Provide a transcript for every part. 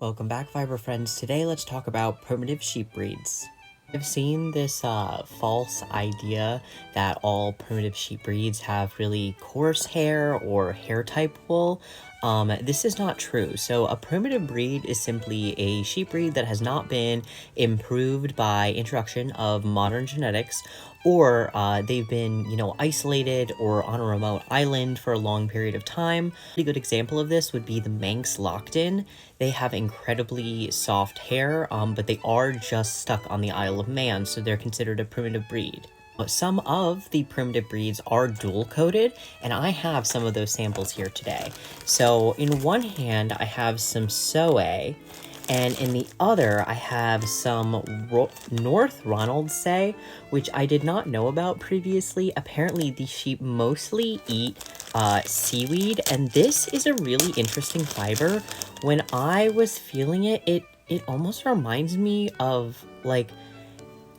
Welcome back, Fiber Friends. Today, let's talk about primitive sheep breeds. I've seen this false idea that all primitive sheep breeds have really coarse hair or hair type wool. This is not true. So a primitive breed is simply a sheep breed that has not been improved by introduction of modern genetics, or they've been, isolated or on a remote island for a long period of time. A really good example of this would be the Manx Lockton. They have incredibly soft hair, but they are just stuck on the Isle of Man, so they're considered a primitive breed. But some of the primitive breeds are dual-coated, and I have some of those samples here today. So in one hand, I have some Soay, and in the other, I have some North Ronaldsay, which I did not know about previously. Apparently, these sheep mostly eat seaweed, and this is a really interesting fiber. When I was feeling it, it almost reminds me of, like,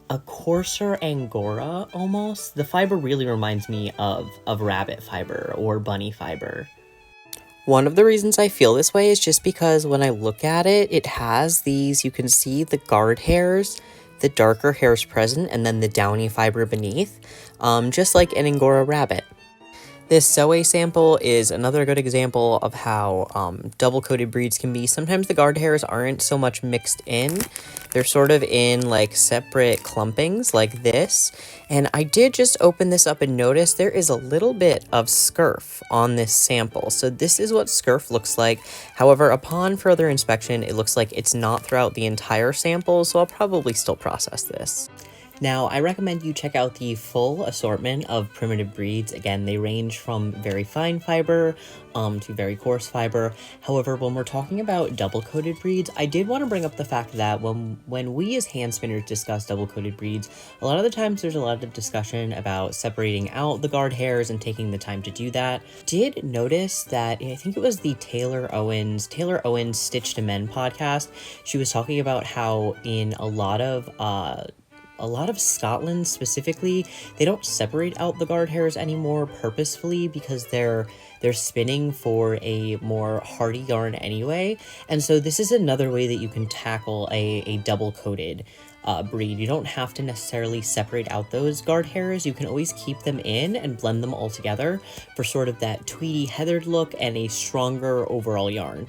a coarser Angora, almost. The fiber really reminds me of rabbit fiber or bunny fiber. One of the reasons I feel this way is just because when I look at it, it has these, you can see the guard hairs, the darker hairs present, and then the downy fiber beneath, just like an Angora rabbit. This Soay sample is another good example of how double-coated breeds can be. Sometimes the guard hairs aren't so much mixed in. They're sort of in like separate clumpings like this. And I did just open this up and notice there is a little bit of scurf on this sample. So this is what scurf looks like. However, upon further inspection, it looks like it's not throughout the entire sample, so I'll probably still process this. Now, I recommend you check out the full assortment of primitive breeds. Again, they range from very fine fiber to very coarse fiber. However, when we're talking about double-coated breeds, I did want to bring up the fact that when we as hand spinners discuss double-coated breeds, a lot of the times there's a lot of discussion about separating out the guard hairs and taking the time to do that. Did notice that, I think it was the Taylor Owens Stitch to Men podcast, she was talking about how in a lot of Scotland specifically, they don't separate out the guard hairs anymore purposefully because they're spinning for a more hardy yarn anyway. And so this is another way that you can tackle a double-coated breed. You don't have to necessarily separate out those guard hairs. You can always keep them in and blend them all together for sort of that tweedy heathered look and a stronger overall yarn.